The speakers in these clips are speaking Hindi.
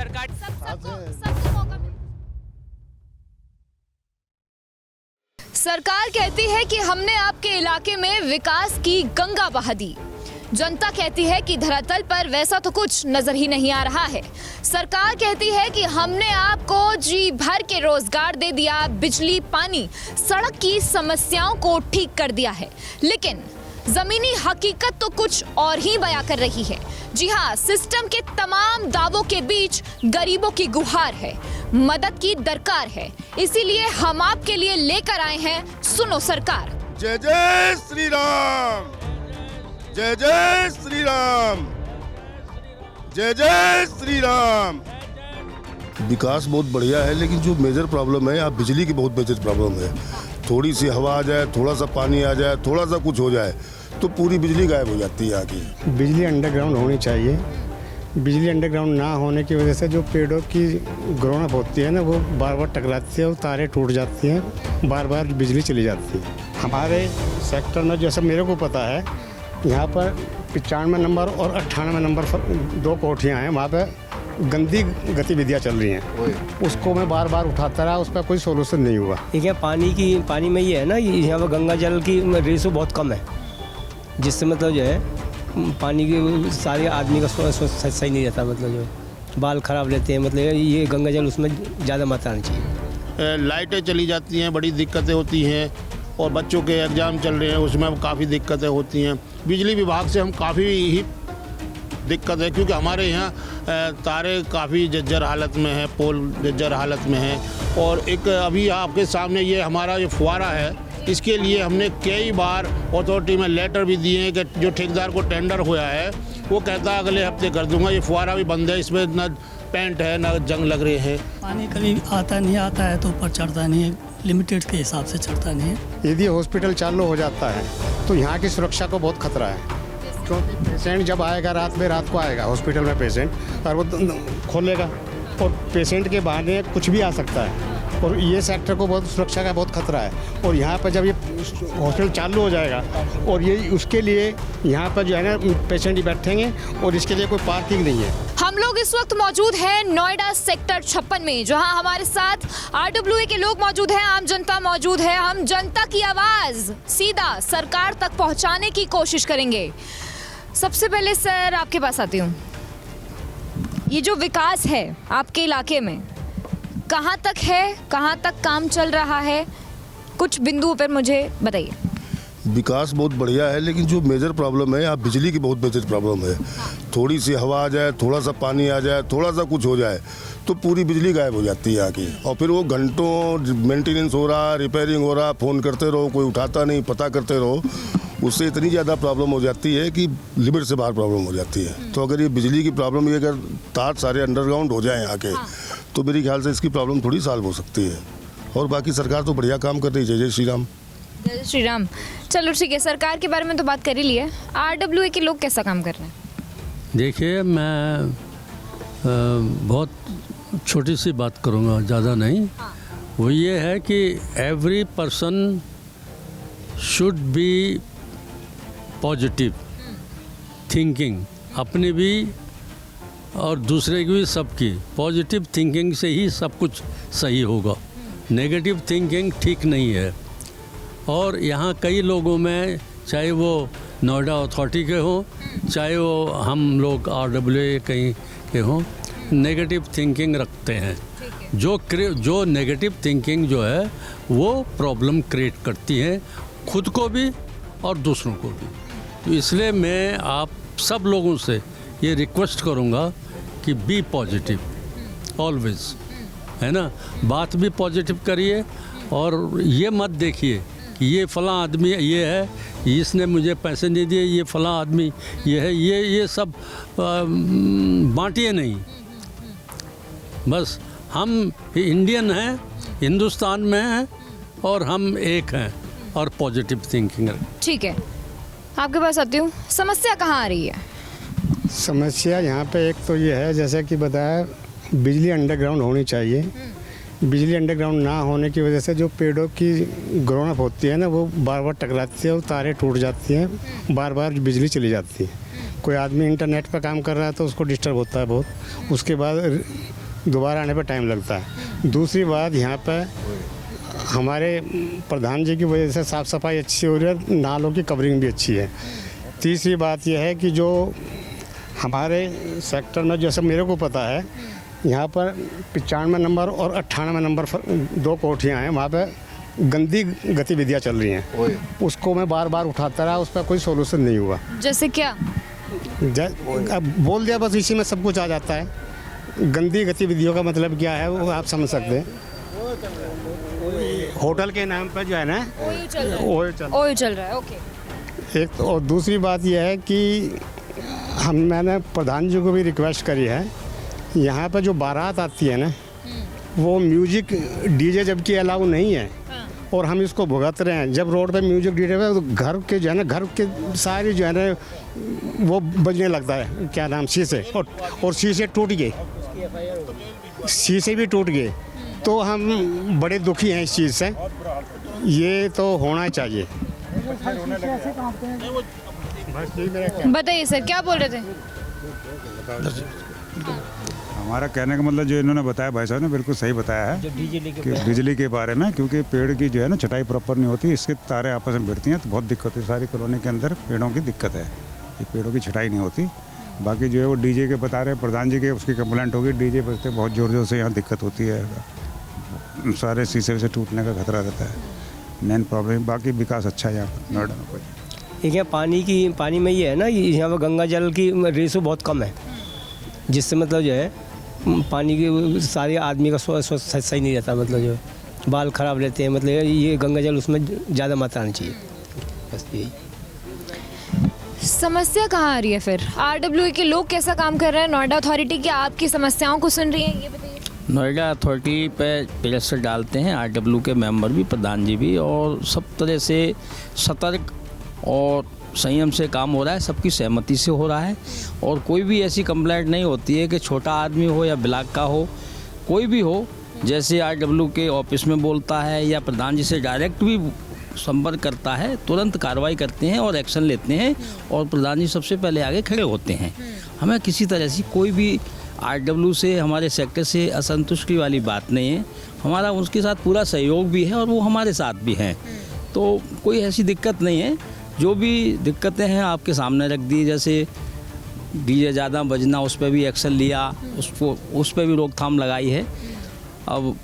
सरकार सबको मौका मिले। सरकार कहती है कि हमने आपके इलाके में विकास की गंगा बहा दी। जनता कहती है कि धरातल पर वैसा तो कुछ नजर ही नहीं आ रहा है। सरकार कहती है कि हमने आपको जी भर के रोजगार दे दिया, बिजली, पानी, सड़क की समस्याओं को ठीक कर दिया है। लेकिन जमीनी हकीकत तो कुछ और ही बयां कर रही है। जी हाँ, सिस्टम के तमाम दावों के बीच गरीबों की गुहार है, मदद की दरकार है। इसीलिए हम आपके लिए लेकर आए हैं सुनो सरकार। जय जय श्री राम, जय जय श्री राम, जय जय श्री राम। विकास बहुत बढ़िया है, लेकिन जो मेजर प्रॉब्लम है यहाँ बिजली की बहुत मेजर प्रॉब्लम है। थोड़ी सी हवा आ जाए, थोड़ा सा पानी आ जाए, थोड़ा सा कुछ हो जाए तो पूरी बिजली गायब हो जाती है यहाँ की। बिजली अंडरग्राउंड होनी चाहिए। बिजली अंडरग्राउंड ना होने की वजह से जो पेड़ों की ग्रोन अप होती है ना, वो बार बार टकराती है और तारें टूट जाती हैं, बार बार बिजली चली जाती है। हमारे सेक्टर में जैसा मेरे को पता है, यहाँ पर 95 नंबर और 98 नंबर पर 2 कोठियाँ हैं, वहाँ पे गंदी गतिविधियाँ चल रही हैं। उसको मैं बार बार उठाता रहा, उस पर कोई सोल्यूशन नहीं हुआ। ये क्या पानी में ये है ना, यहाँ पर गंगा जल की रेशो बहुत कम है, जिससे मतलब जो है पानी की सारे आदमी का सही नहीं रहता, मतलब जो बाल खराब रहते हैं, मतलब ये गंगा जल उसमें ज़्यादा मात्रा आनी चाहिए। लाइटें चली जाती हैं, बड़ी दिक्कतें होती हैं, और बच्चों के एग्ज़ाम चल रहे हैं, उसमें काफ़ी दिक्कतें होती हैं। बिजली विभाग से हम काफ़ी ही दिक्कत है, क्योंकि हमारे यहाँ तारे काफ़ी जर्जर हालत में है, पोल जर्जर हालत में है। और एक अभी आपके सामने ये हमारा जो फुहारा है, इसके लिए हमने कई बार अथॉरिटी में लेटर भी दिए हैं कि जो ठेकेदार को टेंडर हुआ है वो कहता है अगले हफ्ते कर दूंगा। ये फुहारा भी बंद है, इसमें ना पेंट है ना जंग लग रहे हैं। पानी कभी आता है तो ऊपर चढ़ता नहीं है, लिमिटेड के हिसाब से चढ़ता नहीं है। यदि हॉस्पिटल चालू हो जाता है तो यहाँ की सुरक्षा को बहुत खतरा है, क्योंकि पेशेंट जब आएगा रात को आएगा हॉस्पिटल में पेशेंट, और वो खोलेगा और पेशेंट के बहाने कुछ भी आ सकता है, और ये सेक्टर को बहुत सुरक्षा का बहुत खतरा है। और यहाँ पर जब ये हॉस्पिटल चालू हो जाएगा और ये उसके लिए यहाँ पर जो है ना पेशेंट ही बैठेंगे, और इसके लिए कोई पार्किंग नहीं है। हम लोग इस वक्त मौजूद हैं नोएडा सेक्टर 56 में, जहां हमारे साथ RWA के लोग मौजूद हैं, आम जनता मौजूद है। हम जनता की आवाज सीधा सरकार तक पहुंचाने की कोशिश करेंगे। सबसे पहले सर आपके पास आती हूँ, ये जो विकास है आपके इलाके में कहाँ तक है, कहाँ तक काम चल रहा है, कुछ बिंदुओं पर मुझे बताइए। विकास बहुत बढ़िया है, लेकिन जो मेजर प्रॉब्लम है यहाँ बिजली की बहुत मेजर प्रॉब्लम है। थोड़ी सी हवा आ जाए, थोड़ा सा पानी आ जाए, थोड़ा सा कुछ हो जाए तो पूरी बिजली गायब हो जाती है यहाँ की। और फिर वो घंटों मेंटेनेंस हो रहा, रिपेयरिंग हो रहा, फ़ोन करते रहो, कोई उठाता नहीं, पता करते रहो, उससे इतनी ज़्यादा प्रॉब्लम हो जाती है कि लिमिट से बाहर प्रॉब्लम हो जाती है। तो अगर ये बिजली की प्रॉब्लम, ये अगर तार सारे अंडरग्राउंड हो जाए यहाँ के, तो मेरे ख्याल से इसकी प्रॉब्लम थोड़ी सॉल्व हो सकती है। और बाकी सरकार तो बढ़िया काम कर रही है। जय जय श्री राम। जय श्री राम। चलो ठीक है, सरकार के बारे में तो बात कर ही लिया, RWA के लोग कैसा काम कर रहे हैं? देखिए, मैं बहुत छोटी सी बात करूँगा, ज़्यादा नहीं। वो ये है कि every person should be positive thinking, अपनी भी और दूसरे की भी, सबकी पॉजिटिव थिंकिंग से ही सब कुछ सही होगा। नेगेटिव थिंकिंग ठीक नहीं है। और यहाँ कई लोगों में, चाहे वो नोएडा अथॉरिटी के हों, चाहे वो हम लोग RWA कहीं के हों, नेगेटिव थिंकिंग रखते हैं। जो नेगेटिव थिंकिंग जो है वो प्रॉब्लम क्रिएट करती है, खुद को भी और दूसरों को भी। तो इसलिए मैं आप सब लोगों से ये रिक्वेस्ट करूँगा कि बी पॉजिटिव ऑलवेज, है ना। बात भी पॉजिटिव करिए, और ये मत देखिए कि ये फलां आदमी ये है, इसने मुझे पैसे नहीं दिए, ये फलां आदमी ये है, ये सब बांटिए नहीं। बस हम इंडियन हैं, हिंदुस्तान में हैं, और हम एक हैं, और पॉजिटिव थिंकिंग। ठीक है, आपके पास आती हूँ। समस्या कहाँ आ रही है? समस्या यहाँ पे एक तो ये है, जैसे कि बताया, बिजली अंडरग्राउंड होनी चाहिए। बिजली अंडरग्राउंड ना होने की वजह से जो पेड़ों की ग्रोन अप होती है ना, वो बार बार टकराती है और तारें टूट जाती हैं, बार बार बिजली चली जाती है। कोई आदमी इंटरनेट पर काम कर रहा है तो उसको डिस्टर्ब होता है बहुत, उसके बाद दोबारा आने पर टाइम लगता है। दूसरी बात, यहाँ पर हमारे प्रधान जी की वजह से साफ़ सफाई अच्छी हो रही है, नालों की कवरिंग भी अच्छी है। तीसरी बात यह है कि जो हमारे सेक्टर में, जैसे मेरे को पता है, यहाँ पर 95 नंबर और 98 नंबर 2 कोठियाँ हैं, वहाँ पर गंदी गतिविधियाँ चल रही हैं। उसको मैं बार बार उठाता रहा, उस पर कोई सोल्यूशन नहीं हुआ। जैसे क्या? अब बोल दिया बस, इसी में सब कुछ आ जाता है। गंदी गतिविधियों का मतलब क्या है वो आप समझ सकते हैं। होटल के नाम पर जो है ना, ओयो चल रहा है। ओके। एक तो, और दूसरी बात यह है कि मैंने प्रधान जी को भी रिक्वेस्ट करी है, यहाँ पर जो बारात आती है ना, वो म्यूजिक डीजे जबकि अलाउ नहीं है, और हम इसको भुगत रहे हैं। जब रोड पे म्यूजिक डीजे पे तो घर के जो है ना, घर के सारी जो है ना वो बजने लगता है, क्या नाम, शीशे, और शीशे टूट गए, शीशे भी टूट गए। तो हम बड़े दुखी हैं इस चीज़ से, ये तो होना चाहिए। बताइए सर, क्या बोल रहे थे? हमारा कहने का मतलब जो इन्होंने बताया भाई साहब ने बिल्कुल सही बताया है कि बिजली के बारे में, क्योंकि पेड़ की जो है ना छटाई प्रॉपर नहीं होती, इसके तारे आपस में भिड़ती हैं तो बहुत दिक्कत है। सारी कॉलोनी के अंदर पेड़ों की दिक्कत है, ये पेड़ों की छटाई नहीं होती। बाकी जो है वो डीजे के बता रहे प्रधान जी के, उसकी कंप्लेंट होगी, डीजे बजते बहुत ज़ोर ज़ोर से यहाँ दिक्कत होती है, सारे शीशे से टूटने का खतरा रहता है, मेन प्रॉब्लम। बाकी विकास अच्छा है यहाँ पर नोएडा में। कोई यहाँ पानी में ये है ना, यहाँ पर गंगा जल की रेशो बहुत कम है, जिससे मतलब जो है पानी की सारे आदमी का स्वास्थ्य सही नहीं रहता, मतलब जो बाल खराब रहते हैं, मतलब ये गंगा जल उसमें ज़्यादा मात्रा आनी चाहिए, बस यही। समस्या कहाँ आ रही है फिर? RWA के लोग कैसा काम कर रहे हैं? नोएडा अथॉरिटी क्या आपकी समस्याओं को सुन रही है? ये बताइए। नोएडा अथॉरिटी पे प्रेशर डालते हैं RWA के मेंबर भी, प्रधान जी भी, और सब तरह से सतर्क और संयम से काम हो रहा है, सबकी सहमति से हो रहा है। और कोई भी ऐसी कंप्लेंट नहीं होती है कि छोटा आदमी हो या ब्लॉक का हो, कोई भी हो, जैसे RWA के ऑफिस में बोलता है या प्रधान जी से डायरेक्ट भी संपर्क करता है, तुरंत कार्रवाई करते हैं और एक्शन लेते हैं, और प्रधान जी सबसे पहले आगे खड़े होते हैं। हमें किसी तरह से कोई भी RWA से, हमारे सेक्टर से असंतुष्टि वाली बात नहीं है। हमारा उसके साथ पूरा सहयोग भी है और वो हमारे साथ भी हैं, तो कोई ऐसी दिक्कत नहीं है। जो भी दिक्कतें हैं आपके सामने रख दी, जैसे डीजे ज़्यादा बजना, उस पर भी एक्शन लिया, उस पर भी रोकथाम लगाई है। अब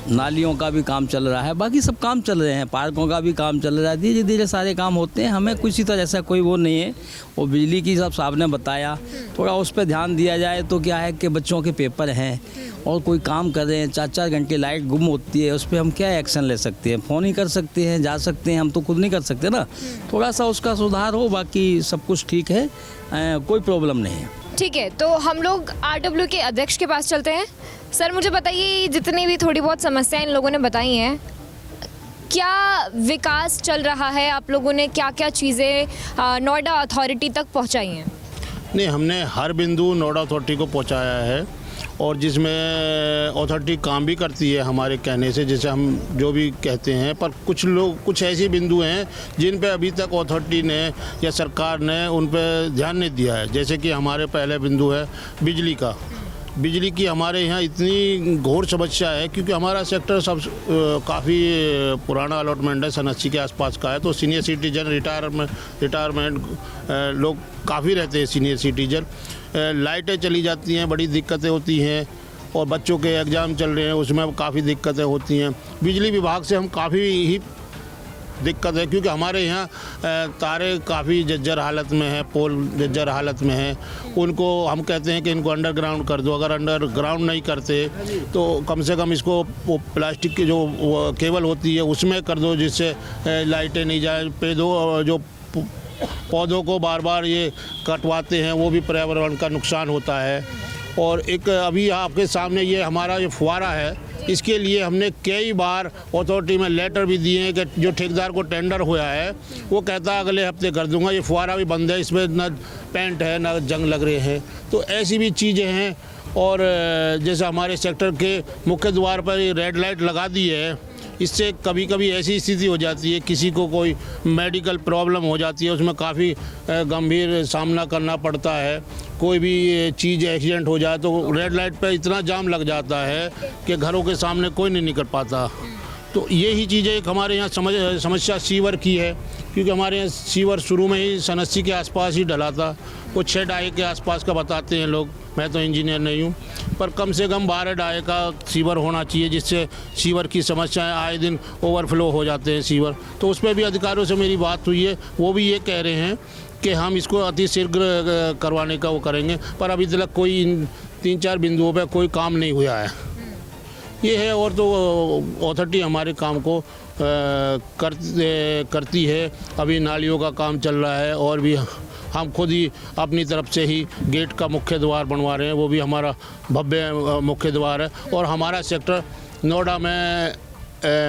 नालियों का भी काम चल रहा है, बाकी सब काम चल रहे हैं, पार्कों का भी काम चल रहा है, धीरे धीरे सारे काम होते हैं। हमें किसी तरह ऐसा कोई वो नहीं है। वो बिजली की सब साहब ने बताया, थोड़ा उस पर ध्यान दिया जाए तो क्या है कि बच्चों के पेपर हैं और कोई काम कर रहे हैं, 4-4 घंटे लाइट गुम होती है, उस पर हम क्या एक्शन ले सकते हैं? फ़ोन ही कर सकते हैं, जा सकते हैं, हम तो खुद नहीं कर सकते ना। थोड़ा सा उसका सुधार हो, बाकी सब कुछ ठीक है, कोई प्रॉब्लम नहीं है। ठीक है, तो हम लोग RWA के अध्यक्ष के पास चलते हैं। सर मुझे बताइए, जितनी भी थोड़ी बहुत समस्याएं इन लोगों ने बताई हैं, क्या विकास चल रहा है? आप लोगों ने क्या क्या चीज़ें नोएडा अथॉरिटी तक पहुंचाई हैं? नहीं, हमने हर बिंदु नोएडा अथॉरिटी को पहुंचाया है, और जिसमें अथॉरिटी काम भी करती है हमारे कहने से, जैसे हम जो भी कहते हैं। पर कुछ ऐसे बिंदु हैं जिन पे अभी तक अथॉरिटी ने या सरकार ने उन पे ध्यान नहीं दिया है। जैसे कि हमारे पहले बिंदु है बिजली का। बिजली की हमारे यहाँ इतनी घोर समस्या है, क्योंकि हमारा सेक्टर सब काफ़ी पुराना अलॉटमेंट है, 80 के आसपास का है। तो सीनियर सिटीजन, रिटायरमेंट लोग काफ़ी रहते हैं सीनियर सिटीजन। लाइटें चली जाती हैं, बड़ी दिक्कतें होती हैं, और बच्चों के एग्ज़ाम चल रहे हैं, उसमें काफ़ी दिक्कतें होती हैं। बिजली विभाग से हम काफ़ी ही दिक्कत है, क्योंकि हमारे यहाँ तारे काफ़ी जर्जर हालत में है, पोल जर्जर हालत में है। उनको हम कहते हैं कि इनको अंडरग्राउंड कर दो। अगर अंडरग्राउंड नहीं करते तो कम से कम इसको वो प्लास्टिक की जो केबल होती है उसमें कर दो, जिससे लाइटें नहीं जाए। पेड़ों जो पौधों को बार बार ये कटवाते हैं, वो भी पर्यावरण का नुकसान होता है। और एक अभी आपके सामने ये हमारा ये फुवारा है, इसके लिए हमने कई बार अथॉरिटी में लेटर भी दिए हैं कि जो ठेकेदार को टेंडर हुआ है वो कहता है अगले हफ्ते कर दूंगा। ये फुवारा भी बंद है, इसमें ना पेंट है ना जंग लग रहे हैं। तो ऐसी भी चीज़ें हैं। और जैसे हमारे सेक्टर के मुख्य द्वार पर रेड लाइट लगा दी है, इससे कभी कभी ऐसी स्थिति हो जाती है, किसी को कोई मेडिकल प्रॉब्लम हो जाती है, उसमें काफ़ी गंभीर सामना करना पड़ता है। कोई भी चीज़ एक्सीडेंट हो जाए तो रेड लाइट पे इतना जाम लग जाता है कि घरों के सामने कोई नहीं निकल पाता। तो यही चीज़ें एक हमारे यहाँ समस्या सीवर की है, क्योंकि हमारे यहाँ सीवर शुरू में ही 87 के आसपास ही डला था। वो 6 डाये के आसपास का बताते हैं लोग, मैं तो इंजीनियर नहीं हूँ, पर कम से कम 12 डाये का सीवर होना चाहिए, जिससे सीवर की समस्याएं आए दिन ओवरफ्लो हो जाते हैं सीवर। तो उस पर भी अधिकारियों से मेरी बात हुई है, वो भी ये कह रहे हैं कि हम इसको अतिशीघ्र करवाने का वो करेंगे, पर अभी तक कोई 3-4 बिंदुओं पर कोई काम नहीं हुआ है। ये है, और तो अथॉरिटी हमारे काम को करती है। अभी नालियों का काम चल रहा है, और भी हम खुद ही अपनी तरफ से ही गेट का मुख्य द्वार बनवा रहे हैं, वो भी हमारा भव्य मुख्य द्वार है। और हमारा सेक्टर नोएडा में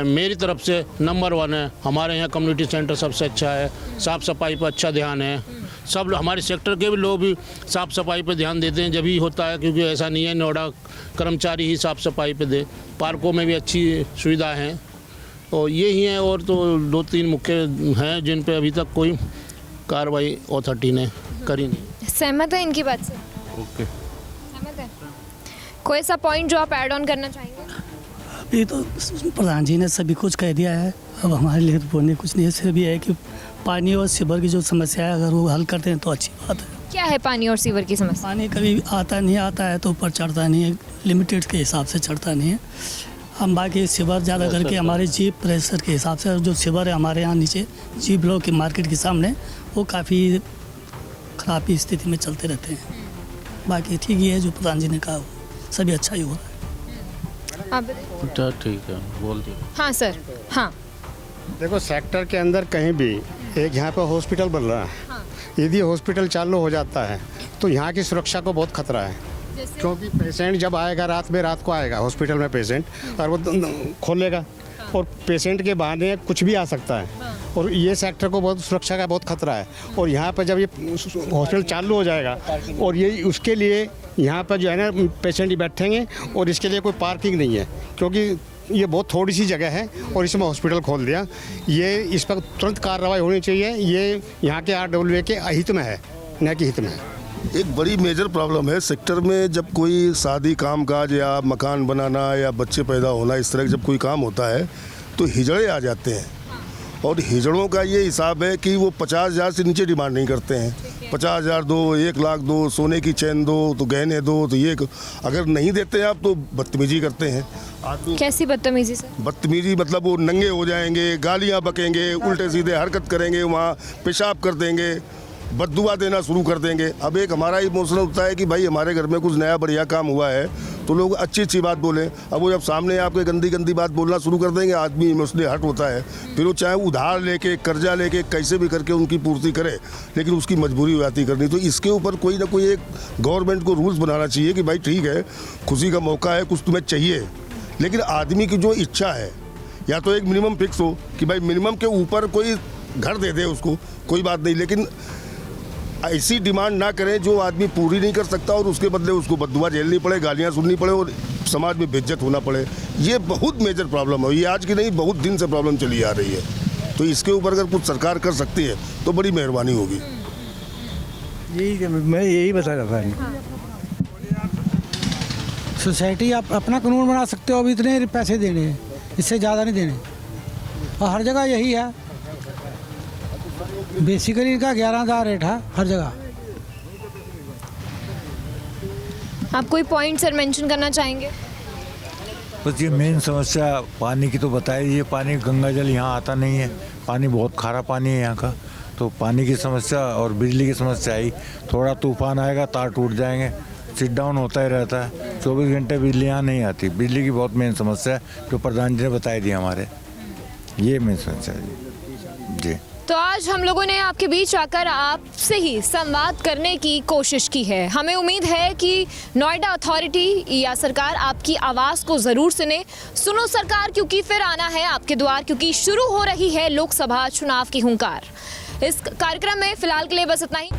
मेरी तरफ से नंबर 1 है। हमारे यहाँ कम्युनिटी सेंटर सबसे अच्छा है, साफ़ सफाई पर अच्छा ध्यान है। सब हमारे सेक्टर के भी लोग भी साफ़ सफाई पर ध्यान देते हैं, जब ही होता है, क्योंकि ऐसा नहीं है नोएडा कर्मचारी ही साफ़ सफाई पे दे। पार्कों में भी अच्छी सुविधा है, और यही हैं। और तो 2-3 मुख्य हैं जिन पे अभी तक कोई कार्रवाई अथॉरिटी ने करी नहीं। सहमत है इनकी बात से? ओके, सहमत है। कोई ऐसा पॉइंट जो आप ऐड ऑन करना चाहेंगे? अभी तो प्रधान जी ने सभी कुछ कह दिया है, अब हमारे लिए बोलने कुछ नहीं है। सिर्फ ये है कि पानी और सीवर की जो समस्या है, अगर वो हल करते हैं तो अच्छी बात है। क्या है पानी और सीवर की समस्या? पानी कभी आता है तो ऊपर चढ़ता नहीं है, लिमिटेड के हिसाब से चढ़ता नहीं है। हम बाकी सीवर ज़्यादा करके हमारे जी प्रेशर के हिसाब से, जो सीवर है हमारे यहाँ नीचे जी ब्लॉक के मार्केट के सामने, वो काफ़ी ख़राब स्थिति में चलते रहते हैं। बाकी ठीक ही है, जो प्रधान जी ने कहा वो सभी अच्छा ही हो रहा है। आप ठीक है, बोल दिए। हाँ सर, हाँ। देखो, सेक्टर के अंदर कहीं भी एक यहाँ पे हॉस्पिटल बन रहा है, यदि हॉस्पिटल चालू हो जाता है तो यहाँ की सुरक्षा को बहुत खतरा है, क्योंकि पेशेंट जब आएगा रात को आएगा हॉस्पिटल में पेशेंट, और वो खोलेगा और पेशेंट के बहाने कुछ भी आ सकता है, और ये सेक्टर को बहुत सुरक्षा का बहुत खतरा है। और यहाँ पर जब ये हॉस्पिटल चालू हो जाएगा, और ये उसके लिए यहाँ पर जो है ना पेशेंट ही बैठेंगे, और इसके लिए कोई पार्किंग नहीं है, क्योंकि ये बहुत थोड़ी सी जगह है और इसमें हॉस्पिटल खोल दिया। ये इस पर तुरंत कार्रवाई होनी चाहिए, ये यहाँ के RWA के अहित में है, न कि हित में है। एक बड़ी मेजर प्रॉब्लम है सेक्टर में, जब कोई शादी कामकाज या मकान बनाना या बच्चे पैदा होना, इस तरह जब कोई काम होता है तो हिजड़े आ जाते हैं। और हिजड़ों का ये हिसाब है कि वो 50,000 से नीचे डिमांड नहीं करते हैं। 50,000 दो, 1 लाख दो, सोने की चैन दो, तो गहने दो, तो ये अगर नहीं देते आप तो बदतमीजी करते हैं। कैसी बदतमीजी सर? बदतमीजी मतलब वो नंगे हो जाएंगे, गालियां बकेंगे, उल्टे सीधे हरकत करेंगे, वहाँ पेशाब कर देंगे, बददुआ देना शुरू कर देंगे। अब एक हमारा इमोशन होता है कि भाई हमारे घर में कुछ नया बढ़िया काम हुआ है तो लोग अच्छी बात बोलें। अब वो जब सामने आपके गंदी बात बोलना शुरू कर देंगे, आदमी इमोशनली हर्ट होता है। फिर वो चाहे उधार लेके, कर्जा लेके, कैसे भी करके उनकी पूर्ति करे, लेकिन उसकी मजबूरी हो जाती करनी। तो इसके ऊपर कोई ना कोई एक गवर्नमेंट को रूल्स बनाना चाहिए कि भाई ठीक है, खुशी का मौका है, कुछ तुम्हें चाहिए, लेकिन आदमी की जो इच्छा है, या तो एक मिनिमम फिक्स हो कि भाई मिनिमम के ऊपर कोई घर दे दे उसको, कोई बात नहीं, लेकिन ऐसी डिमांड ना करें जो आदमी पूरी नहीं कर सकता और उसके बदले उसको बददुआ झेलनी पड़े, गालियां सुननी पड़े और समाज में बेइज्जत होना पड़े। ये बहुत मेजर प्रॉब्लम है, ये आज की नहीं, बहुत दिन से प्रॉब्लम चली आ रही है। तो इसके ऊपर अगर कुछ सरकार कर सकती है तो बड़ी मेहरबानी होगी। मैं यही बता रहा था। सोसाइटी आप अपना कानून बना सकते हो, अब इतने पैसे देने हैं, इससे ज़्यादा नहीं देने, और हर जगह यही है। बेसिकली इनका 11,000 रेट है हर जगह। आप कोई पॉइंट सर मेंशन करना चाहेंगे? बस ये मेन समस्या पानी की तो बताई, ये पानी गंगा जल यहाँ आता नहीं है, पानी बहुत खारा पानी है यहाँ का, तो पानी की समस्या और बिजली की समस्या आई। थोड़ा तूफान आएगा तार टूट जाएंगे, सिट डाउन होता ही रहता है, 24 घंटे बिजली यहाँ नहीं आती। बिजली की बहुत मेन समस्या है जो प्रधान जी ने बताई दी हमारे, ये मेन समस्या है जी। तो आज हम लोगों ने आपके बीच आकर आपसे ही संवाद करने की कोशिश की है। हमें उम्मीद है कि नोएडा अथॉरिटी या सरकार आपकी आवाज़ को ज़रूर सुनो सरकार, क्योंकि फिर आना है आपके द्वार, क्योंकि शुरू हो रही है लोकसभा चुनाव की हुंकार। इस कार्यक्रम में फिलहाल के लिए बस इतना ही।